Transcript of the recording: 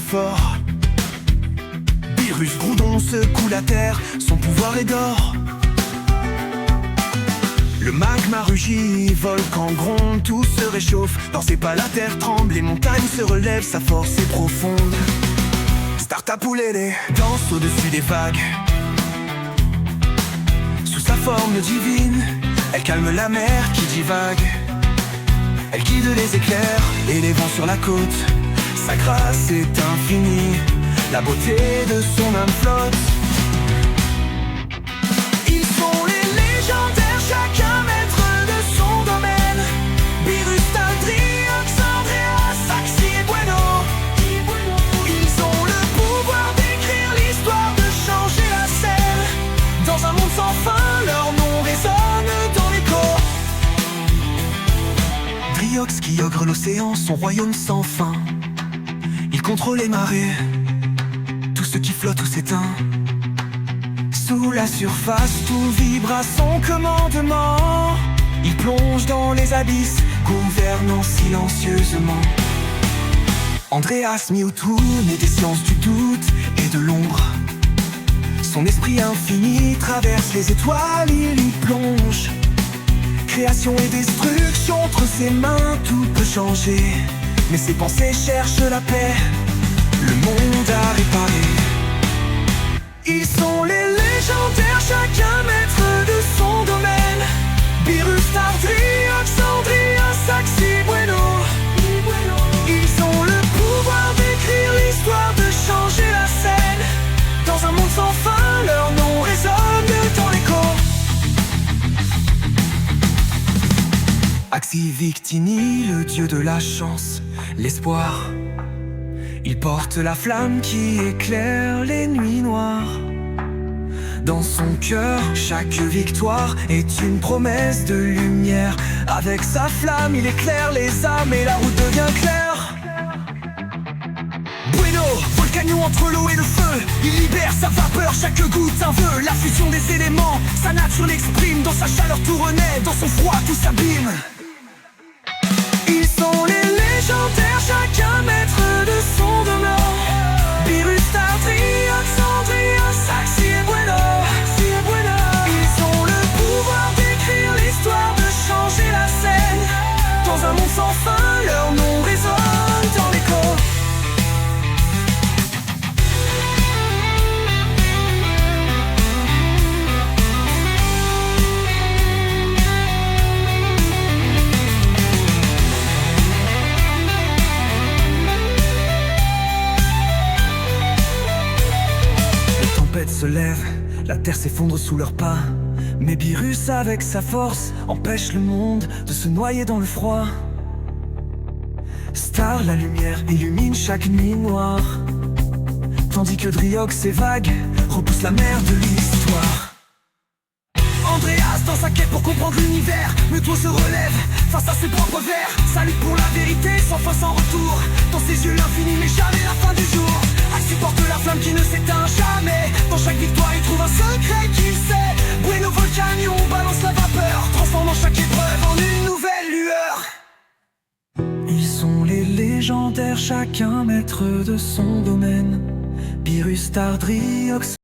fort. Beerus Groudon secoue la terre, son pouvoir est d'or. Le magma rugit, volcan gronde, tout se réchauffe. Dans ses pas la terre tremble, les montagnes se relèvent, sa force est profonde. Startapoulélé danse au-dessus des vagues. Sous sa forme divine, elle calme la mer qui divague. Elle guide les éclairs et les vents sur la côte. Sa grâce est infinie, la beauté de son âme flotte. Ils sont les légendaires, chacun maître de son domaine. Beerus, Taldriox, Andreas, Saxi et Bueno. Ils ont le pouvoir d'écrire l'histoire, de changer la scène. Dans un monde sans fin, leur nom résonne dans l'écho. Driox qui ogre l'océan, son royaume sans fin. Il contrôle les marées, tout ce qui flotte ou s'éteint. Sous la surface, tout vibre à son commandement. Il plonge dans les abysses, gouvernant silencieusement. Andreas Mewtwo, né des sciences du doute et de l'ombre. Son esprit infini traverse les étoiles, il y plonge. Création et destruction, entre ses mains tout peut changer. Mais ses pensées cherchent la paix, le monde à réparer. Ils sont les légendaires, chacun maître de son domaine. Beerus, Taldriox, Andreas, Saxi, Bueno. Ils ont le pouvoir d'écrire l'histoire, de changer la scène. Dans un monde sans fin, leur nom résonne dans l'écho. Axi Victini, le dieu de la chance, l'espoir. Il porte la flamme qui éclaire les nuits noires. Dans son cœur, chaque victoire est une promesse de lumière. Avec sa flamme, il éclaire les âmes et la route devient claire. Bueno, volcano entre l'eau et le feu. Il libère sa vapeur, chaque goutte un vœu. La fusion des éléments, sa nature l'exprime. Dans sa chaleur tout renaît, dans son froid tout s'abîme. Ils sont les légendaires, chacun maître de son domaine. Beerus, Taldriox, Andreas, Saxi et Bueno. Ils ont le pouvoir d'écrire l'histoire, de changer la scène. Dans un monde sans fin, leur nom résonne dans l'écho. Se lève, la terre s'effondre sous leurs pas. Mais Beerus avec sa force empêche le monde de se noyer dans le froid. Star, la lumière illumine chaque nuit noire, tandis que Driox et vague repousse la mer de l'histoire. Andreas dans sa quête pour comprendre l'univers, Mewtwo se relève face à ses propres vers. Sa lutte pour la vérité sans fin sans retour. Dans ses yeux l'infini mais jamais la fin du jour. Axi porte la flamme qui ne s'éteint jamais. Dans chaque victoire il trouve un secret qu'il sait. Bueno Volcanion balance la vapeur, transformant chaque épreuve en une nouvelle lueur. Ils sont les légendaires, chacun maître de son domaine. Beerus, Taldriox,